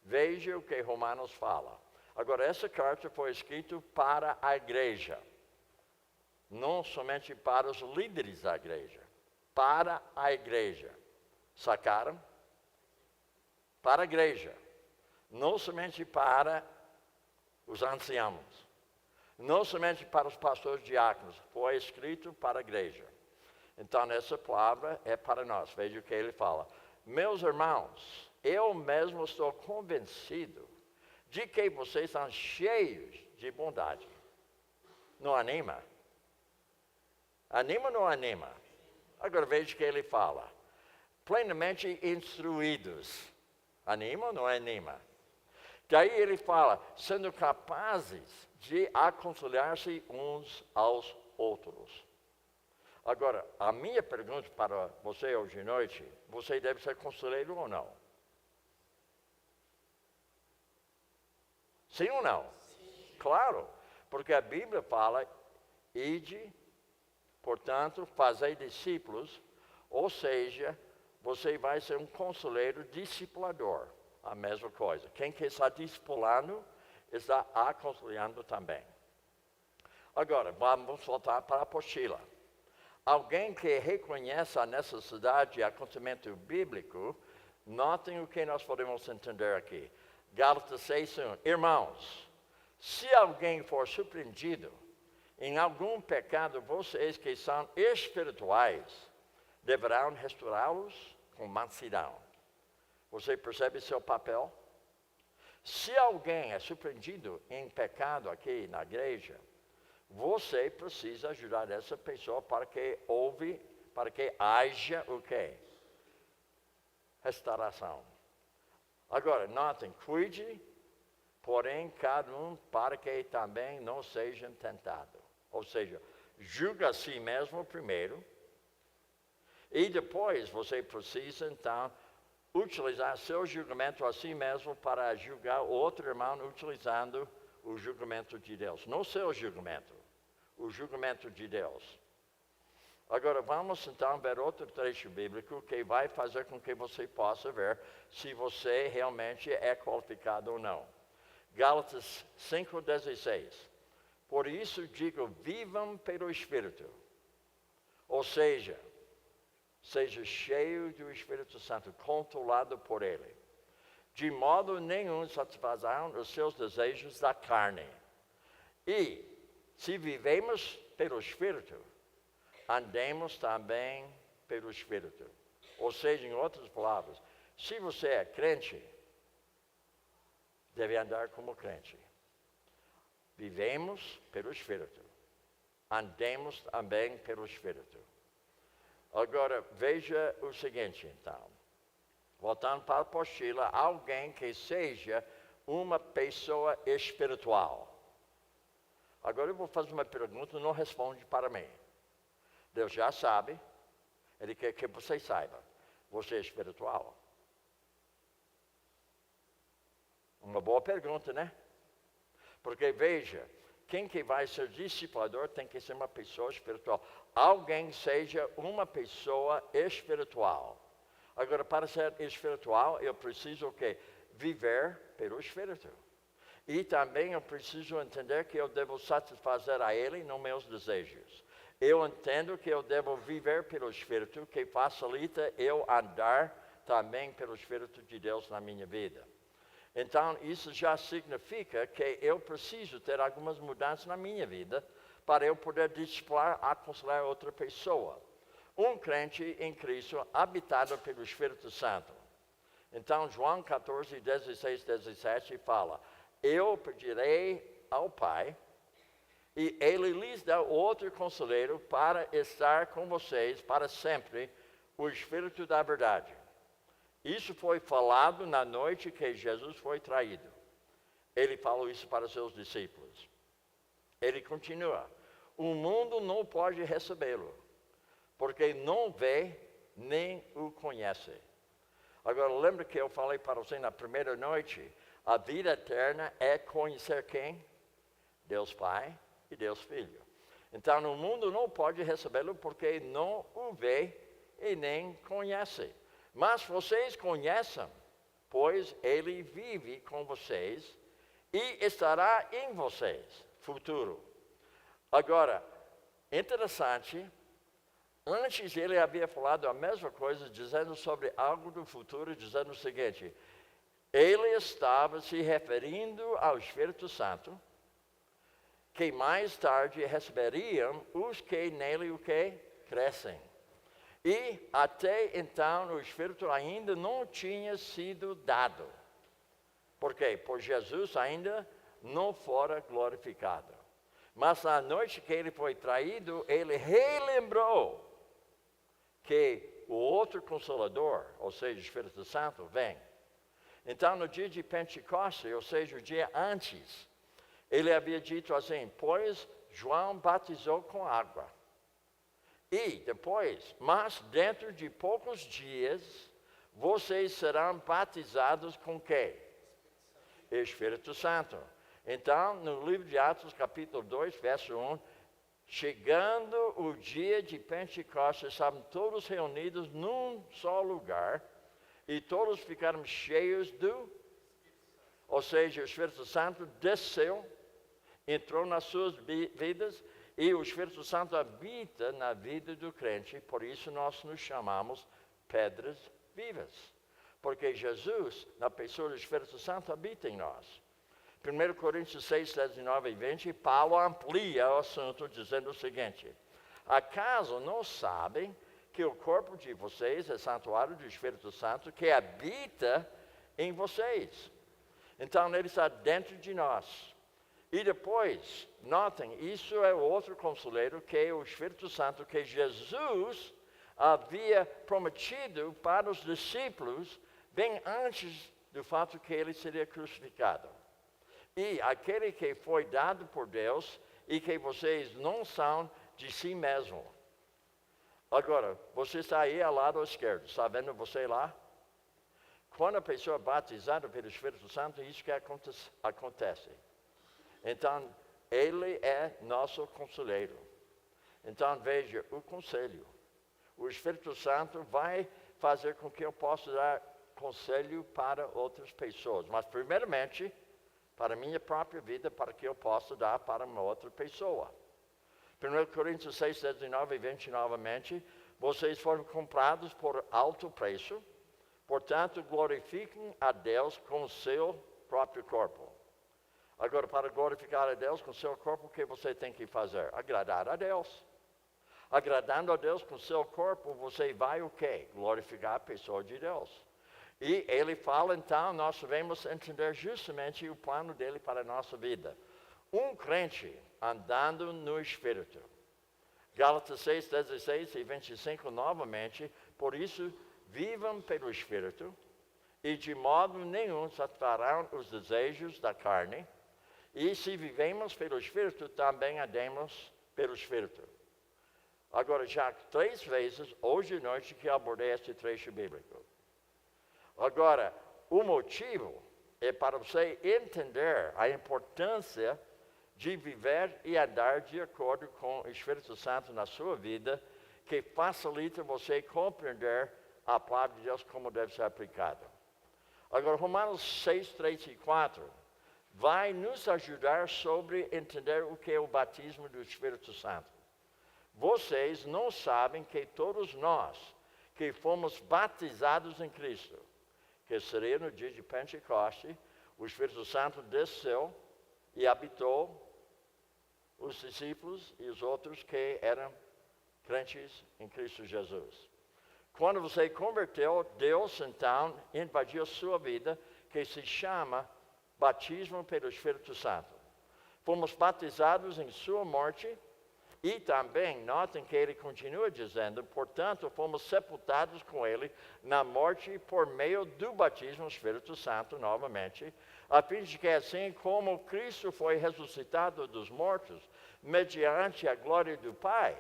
Veja o que Romanos fala. Agora, essa carta foi escrita para a igreja. Não somente para os líderes da igreja. Para a igreja. Sacaram? Para a igreja. Não somente para os anciãos. Não somente para os pastores diáconos. Foi escrito para a igreja. Então, essa palavra é para nós. Veja o que ele fala. Meus irmãos, eu mesmo estou convencido de que vocês são cheios de bondade. Não anima? Anima ou não anima? Agora veja o que ele fala. Plenamente instruídos. Anima ou não anima? Daí ele fala, sendo capazes de aconselhar-se uns aos outros. Agora, a minha pergunta para você hoje à noite, você deve ser conselheiro ou não? Sim ou não? Sim. Claro, porque a Bíblia fala, ide, portanto, fazei discípulos, ou seja, você vai ser um conselheiro discipulador. A mesma coisa. Quem que está discipulando, está aconselhando também. Agora, vamos voltar para a apostila. Alguém que reconhece a necessidade de aconselhamento bíblico, notem o que nós podemos entender aqui. Gálatas 6:1. Irmãos, se alguém for surpreendido em algum pecado, vocês que são espirituais, deverão restaurá-los com mansidão. Você percebe seu papel? Se alguém é surpreendido em pecado aqui na igreja, você precisa ajudar essa pessoa para que haja o quê? Restauração. Agora, notem, cuide, porém, cada um para que também não seja tentado. Ou seja, julga a si mesmo primeiro, e depois você precisa, então, utilizar seu julgamento a si mesmo para julgar o outro irmão utilizando o julgamento de Deus. Não seu julgamento, o julgamento de Deus. Agora vamos então ver outro trecho bíblico que vai fazer com que você possa ver se você realmente é qualificado ou não. Gálatas 5:16. Por isso digo, vivam pelo Espírito. Ou seja cheio do Espírito Santo, controlado por Ele. De modo nenhum satisfazerão os seus desejos da carne. E, se vivemos pelo Espírito, andemos também pelo Espírito. Ou seja, em outras palavras, se você é crente, deve andar como crente. Vivemos pelo Espírito. Andemos também pelo Espírito. Agora, veja o seguinte, então. Voltando para a apostila, alguém que seja uma pessoa espiritual. Agora eu vou fazer uma pergunta, não responde para mim. Deus já sabe, Ele quer que você saiba. Você é espiritual? Uma boa pergunta, né? Porque veja, quem que vai ser discipulador tem que ser uma pessoa espiritual. Alguém seja uma pessoa espiritual. Agora, para ser espiritual, eu preciso o quê? Viver pelo Espírito. E também eu preciso entender que eu devo satisfazer a Ele nos meus desejos. Eu entendo que eu devo viver pelo Espírito, que facilita eu andar também pelo Espírito de Deus na minha vida. Então, isso já significa que eu preciso ter algumas mudanças na minha vida para eu poder discipular, aconselhar outra pessoa. Um crente em Cristo habitado pelo Espírito Santo. Então, João 14, 16, 17 fala: eu pedirei ao Pai, e Ele lhes dá outro conselheiro para estar com vocês para sempre, o Espírito da verdade. Isso foi falado na noite que Jesus foi traído. Ele falou isso para seus discípulos. Ele continua: o mundo não pode recebê-lo, porque não vê nem o conhece. Agora, lembra que eu falei para você na primeira noite, a vida eterna é conhecer quem? Deus Pai e Deus Filho. Então, o mundo não pode recebê-lo porque não o vê e nem conhece. Mas vocês conhecem, pois Ele vive com vocês e estará em vocês, futuro. Agora, interessante, antes ele havia falado a mesma coisa, dizendo sobre algo do futuro, dizendo o seguinte: ele estava se referindo ao Espírito Santo, que mais tarde receberiam os que nele o que? Crescem. E até então o Espírito ainda não tinha sido dado. Por quê? Por Jesus ainda não fora glorificado. Mas na noite que ele foi traído, ele relembrou que o outro Consolador, ou seja, o Espírito Santo, vem. Então, no dia de Pentecostes, ou seja, o dia antes, ele havia dito assim: pois João batizou com água. E depois, mas dentro de poucos dias, vocês serão batizados com quê? Espírito Santo. Então, no livro de Atos, capítulo 2, verso 1, chegando o dia de Pentecostes, estavam todos reunidos num só lugar, e todos ficaram cheios ou seja, o Espírito Santo desceu, entrou nas suas vidas, e o Espírito Santo habita na vida do crente, por isso nós nos chamamos pedras vivas. Porque Jesus, na pessoa do Espírito Santo, habita em nós. 1 Coríntios 6, 19 e 20, Paulo amplia o assunto dizendo o seguinte: acaso não sabem que o corpo de vocês é santuário do Espírito Santo que habita em vocês? Então ele está dentro de nós. E depois, notem, isso é outro conselheiro que é o Espírito Santo que Jesus havia prometido para os discípulos bem antes do fato que ele seria crucificado. E aquele que foi dado por Deus e que vocês não são de si mesmo. Agora, você está aí ao lado esquerdo, está vendo você lá? Quando a pessoa é batizada pelo Espírito Santo, isso que acontece. Então, ele é nosso conselheiro. Então, veja, o conselho. O Espírito Santo vai fazer com que eu possa dar conselho para outras pessoas. Mas, primeiramente, para a minha própria vida, para que eu possa dar para uma outra pessoa. 1 Coríntios 6, 19 e 20, novamente, vocês foram comprados por alto preço, portanto, glorifiquem a Deus com o seu próprio corpo. Agora, para glorificar a Deus com o seu corpo, o que você tem que fazer? Agradar a Deus. Agradando a Deus com o seu corpo, você vai o quê? Glorificar a pessoa de Deus. E ele fala, então, nós devemos entender justamente o plano dele para a nossa vida. Um crente andando no Espírito. Gálatas 6, 16 e 25, novamente, por isso, vivam pelo Espírito, e de modo nenhum satisfarão os desejos da carne, e se vivemos pelo Espírito, também andemos pelo Espírito. Agora, já 3 vezes, hoje à noite, que abordei este trecho bíblico. Agora, o motivo é para você entender a importância de viver e andar de acordo com o Espírito Santo na sua vida, que facilita você compreender a palavra de Deus como deve ser aplicada. Agora, Romanos 6, 3 e 4 vai nos ajudar sobre entender o que é o batismo do Espírito Santo. Vocês não sabem que todos nós que fomos batizados em Cristo, que seria no dia de Pentecoste, o Espírito Santo desceu e habitou os discípulos e os outros que eram crentes em Cristo Jesus. Quando você converteu, Deus então invadiu a sua vida, que se chama batismo pelo Espírito Santo. Fomos batizados em sua morte e também, notem que ele continua dizendo, portanto, fomos sepultados com ele na morte por meio do batismo do Espírito Santo, novamente, a fim de que assim como Cristo foi ressuscitado dos mortos, mediante a glória do Pai,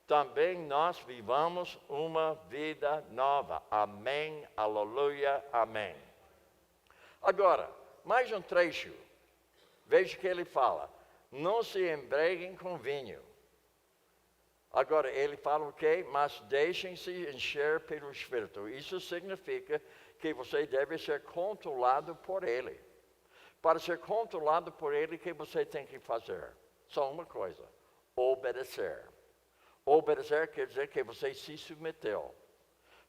também nós vivamos uma vida nova. Amém, aleluia, amém. Agora, mais um trecho. Veja que ele fala, não se embreguem com vinho. Agora, ele fala o quê? Mas deixem-se encher pelo Espírito. Isso significa que você deve ser controlado por ele. Para ser controlado por ele, o que você tem que fazer? Só uma coisa, obedecer. Obedecer quer dizer que você se submeteu.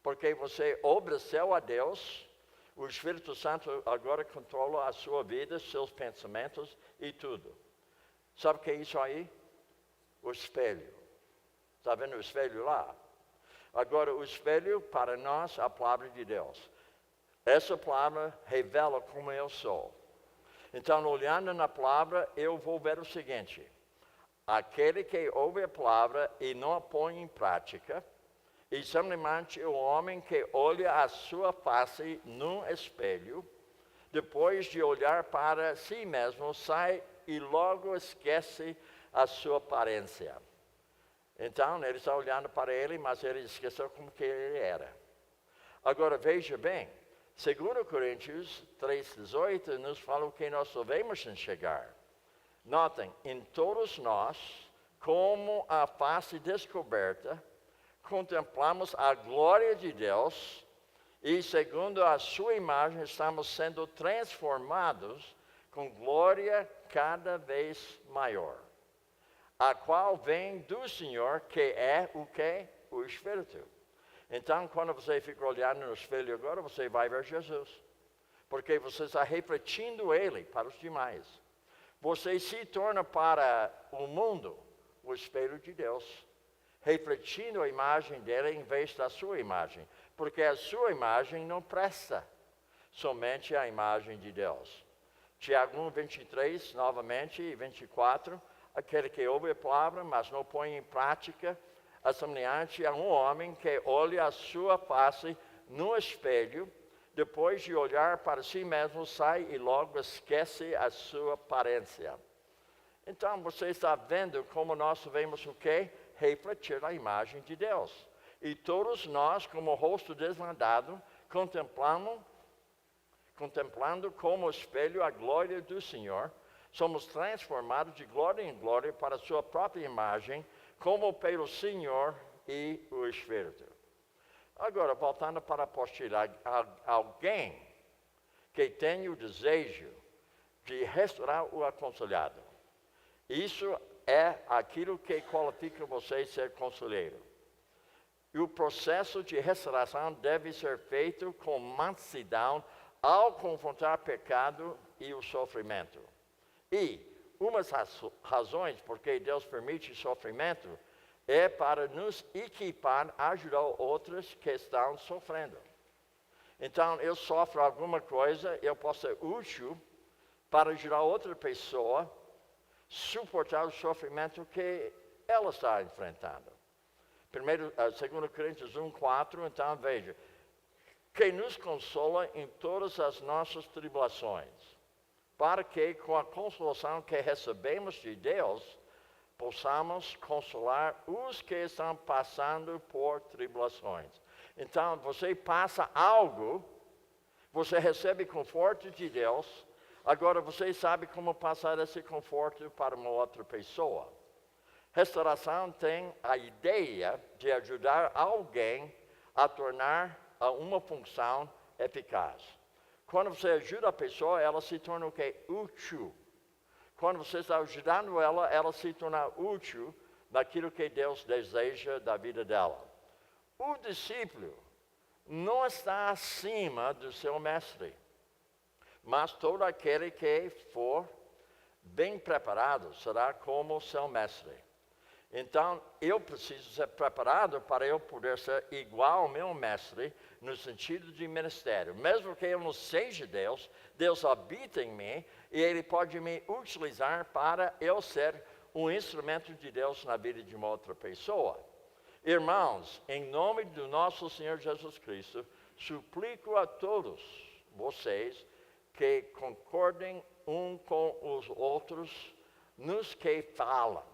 Porque você obedeceu a Deus, o Espírito Santo agora controla a sua vida, seus pensamentos e tudo. Sabe o que é isso aí? O espelho. Está vendo o espelho lá? Agora, o espelho, para nós, é a palavra de Deus. Essa palavra revela como eu sou. Então, olhando na palavra, eu vou ver o seguinte. Aquele que ouve a palavra e não a põe em prática, e simplesmente o homem que olha a sua face num espelho, depois de olhar para si mesmo, sai e logo esquece a sua aparência. Então, ele está olhando para ele, mas ele esqueceu como que ele era. Agora, veja bem, 2 Coríntios 3,18 nos fala o que nós devemos enxergar. Notem, em todos nós, como a face descoberta, contemplamos a glória de Deus e, segundo a sua imagem, estamos sendo transformados com glória cada vez maior, a qual vem do Senhor, que é o quê? O Espírito. Então, quando você fica olhando no espelho agora, você vai ver Jesus, porque você está refletindo Ele para os demais. Você se torna para o mundo o espelho de Deus, refletindo a imagem dele em vez da sua imagem, porque a sua imagem não presta, somente a imagem de Deus. Tiago 1:23, novamente, e 24, aquele que ouve a palavra, mas não põe em prática, é semelhante a um homem que olha a sua face no espelho, depois de olhar para si mesmo, sai e logo esquece a sua aparência. Então, você está vendo como nós vemos o quê? Refletir a imagem de Deus. E todos nós, como rosto desvendado, contemplando como espelho a glória do Senhor, somos transformados de glória em glória para a sua própria imagem, como pelo Senhor e o Espírito. Agora, voltando para a apostila, alguém que tem o desejo de restaurar o aconselhado. Isso é aquilo que qualifica você ser conselheiro. E o processo de restauração deve ser feito com mansidão ao confrontar pecado e o sofrimento. E uma das razões por que Deus permite sofrimento é para nos equipar a ajudar outros que estão sofrendo. Então, eu sofro alguma coisa, eu posso ser útil para ajudar outra pessoa a suportar o sofrimento que ela está enfrentando. 2 Coríntios 1:4, então veja, que nos consola em todas as nossas tribulações, para que com a consolação que recebemos de Deus, possamos consolar os que estão passando por tribulações. Então, você passa algo, você recebe conforto de Deus, agora você sabe como passar esse conforto para uma outra pessoa. Restauração tem a ideia de ajudar alguém a tornar uma função eficaz. Quando você ajuda a pessoa, ela se torna o quê? Útil. Quando você está ajudando ela, ela se torna útil naquilo que Deus deseja da vida dela. O discípulo não está acima do seu mestre, mas todo aquele que for bem preparado será como seu mestre. Então, eu preciso ser preparado para eu poder ser igual ao meu mestre no sentido de ministério. Mesmo que eu não seja Deus, Deus habita em mim e Ele pode me utilizar para eu ser um instrumento de Deus na vida de uma outra pessoa. Irmãos, em nome do nosso Senhor Jesus Cristo, suplico a todos vocês que concordem um com os outros nos que falam,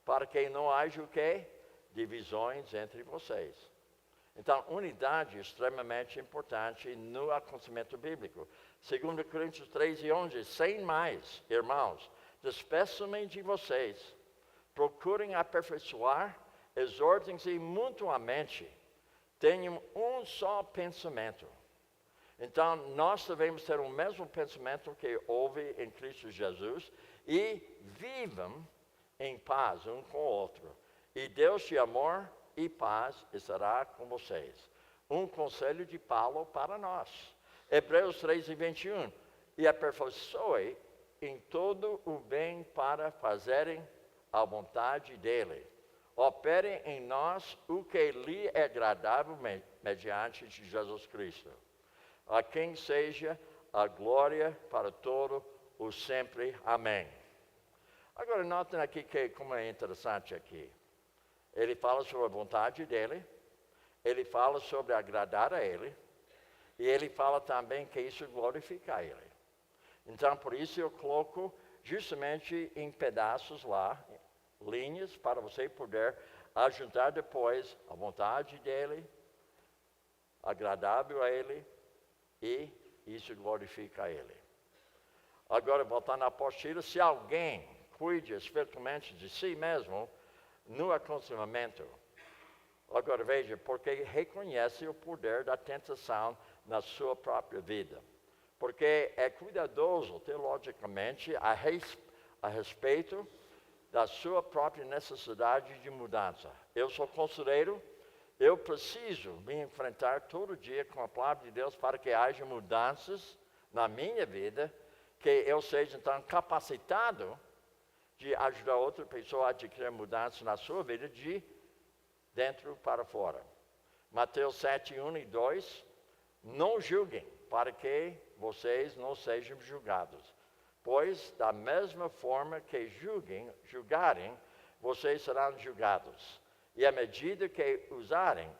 para que não haja o quê? Divisões entre vocês. Então, unidade é extremamente importante no aconselhamento bíblico. 2 Coríntios 3:11, sem mais, irmãos, despeçam-me de vocês, procurem aperfeiçoar, exortem-se mutuamente, tenham um só pensamento. Então, nós devemos ter o mesmo pensamento que houve em Cristo Jesus e vivam em paz um com o outro. E Deus de amor e paz estará com vocês. Um conselho de Paulo para nós. Hebreus 3:21. E aperfeiçoe em todo o bem para fazerem a vontade dele. Opere em nós o que lhe é agradável mediante de Jesus Cristo. A quem seja a glória para todo o sempre. Amém. Agora, notem aqui como é interessante aqui. Ele fala sobre a vontade dele, ele fala sobre agradar a ele, e ele fala também que isso glorifica a ele. Então, por isso eu coloco justamente em pedaços lá, linhas, para você poder ajuntar depois a vontade dele, agradável a ele, e isso glorifica a ele. Agora, voltando à apostila, se alguém cuide espiritualmente de si mesmo, no aconselhamento. Agora veja, porque reconhece o poder da tentação na sua própria vida. Porque é cuidadoso, teologicamente, a respeito da sua própria necessidade de mudança. Eu sou conselheiro, eu preciso me enfrentar todo dia com a palavra de Deus para que haja mudanças na minha vida, que eu seja então capacitado de ajudar outra pessoa a adquirir mudanças na sua vida de dentro para fora. Mateus 7:1 e 2, não julguem, para que vocês não sejam julgados. Pois, da mesma forma que julgarem, vocês serão julgados. E a medida que usarem,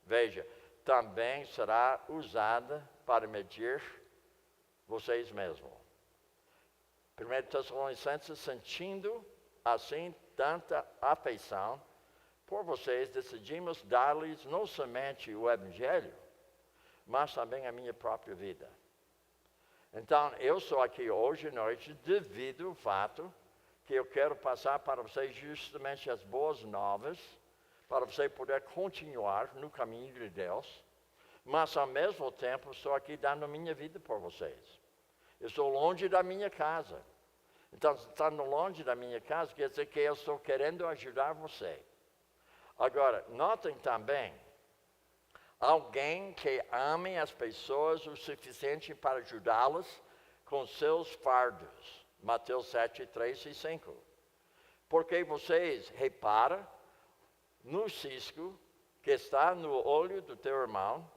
veja, também será usada para medir vocês mesmos. 1 Tessalonicenses, sentindo assim tanta afeição por vocês, decidimos dar-lhes não somente o Evangelho, mas também a minha própria vida. Então, eu estou aqui hoje à noite devido ao fato que eu quero passar para vocês justamente as boas novas, para você poder continuar no caminho de Deus, mas ao mesmo tempo estou aqui dando minha vida por vocês. Eu estou longe da minha casa. Então, estando longe da minha casa, quer dizer que eu estou querendo ajudar você. Agora, notem também, alguém que ame as pessoas o suficiente para ajudá-las com seus fardos. Mateus 7, 3 e 5. Porque vocês reparam no cisco que está no olho do teu irmão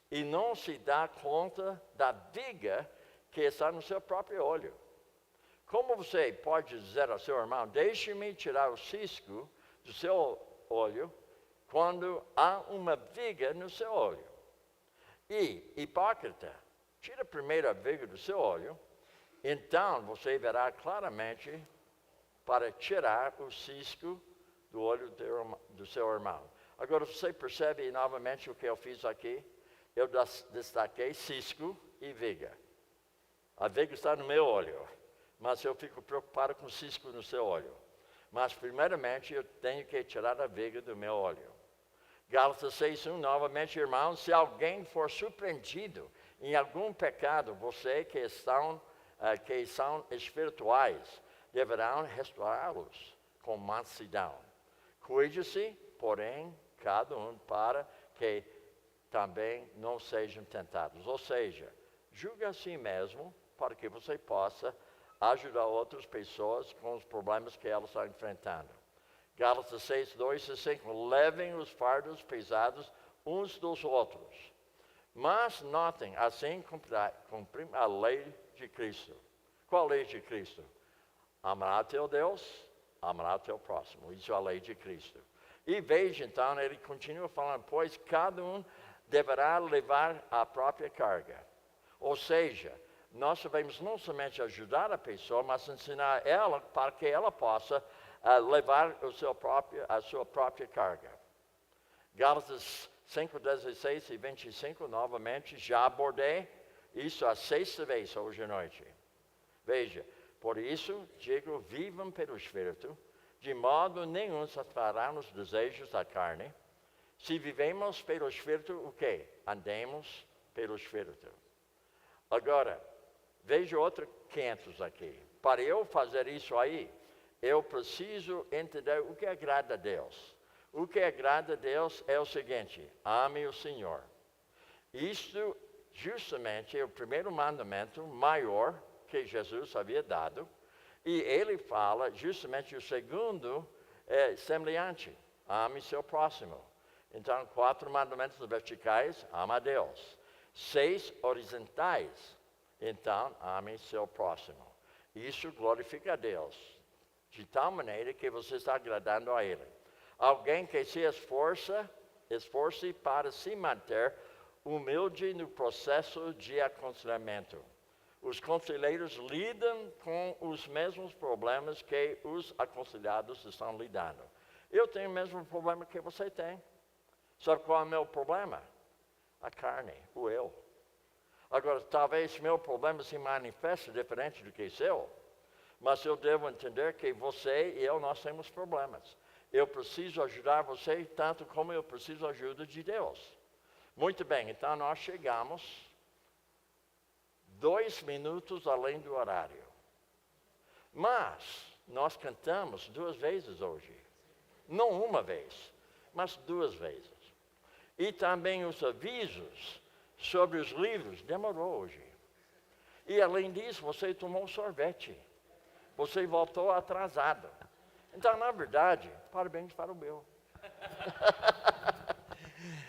e não se dá conta da viga que está no seu próprio olho. Como você pode dizer ao seu irmão, deixe-me tirar o cisco do seu olho, quando há uma viga no seu olho? E, hipócrita, tira primeiro a viga do seu olho, então você verá claramente para tirar o cisco do olho do seu irmão. Agora você percebe novamente o que eu fiz aqui? Eu destaquei cisco e viga. A viga está no meu olho, mas eu fico preocupado com o cisco no seu olho. Mas primeiramente eu tenho que tirar a viga do meu olho. Gálatas 6:1, novamente, irmãos, se alguém for surpreendido em algum pecado, você que são espirituais, deverão restaurá-los com mansidão. Cuide-se, porém, cada um para que também não sejam tentados. Ou seja, julgue a si mesmo para que você possa ajudar outras pessoas com os problemas que elas estão enfrentando. Gálatas 6:2-5, levem os fardos pesados uns dos outros. Mas notem, assim cumprir a lei de Cristo. Qual a lei de Cristo? Amar teu Deus, amar teu próximo. Isso é a lei de Cristo. E veja então, ele continua falando, pois cada um deverá levar a própria carga. Ou seja, nós devemos não somente ajudar a pessoa, mas ensinar ela para que ela possa levar a sua própria carga. Gálatas 5:16 e 25, novamente, já abordei isso a 6ª vez hoje à noite. Veja, por isso digo, vivam pelo Espírito, de modo nenhum satisfará os desejos da carne. Se vivemos pelo Espírito, o quê? Andemos pelo Espírito. Agora, veja outro 500 aqui. Para eu fazer isso aí, eu preciso entender o que agrada a Deus. O que agrada a Deus é o seguinte: ame o Senhor. Isto justamente é o primeiro mandamento maior que Jesus havia dado. E ele fala justamente o segundo é semelhante: ame seu próximo. Então, 4 mandamentos verticais: ama a Deus. 6 horizontais: então, ame seu próximo. Isso glorifica a Deus, de tal maneira que você está agradando a Ele. Alguém que se esforce para se manter humilde no processo de aconselhamento. Os conselheiros lidam com os mesmos problemas que os aconselhados estão lidando. Eu tenho o mesmo problema que você tem. Sabe qual é o meu problema? A carne, o eu. Agora, talvez meu problema se manifeste diferente do que seu, mas eu devo entender que você e eu, nós temos problemas. Eu preciso ajudar você tanto como eu preciso da ajuda de Deus. Muito bem, então nós chegamos 2 minutos além do horário. Mas nós cantamos 2 vezes hoje. Não uma vez, mas 2 vezes. E também os avisos sobre os livros demorou hoje. E além disso, você tomou sorvete. Você voltou atrasado. Então, na verdade, parabéns para o meu.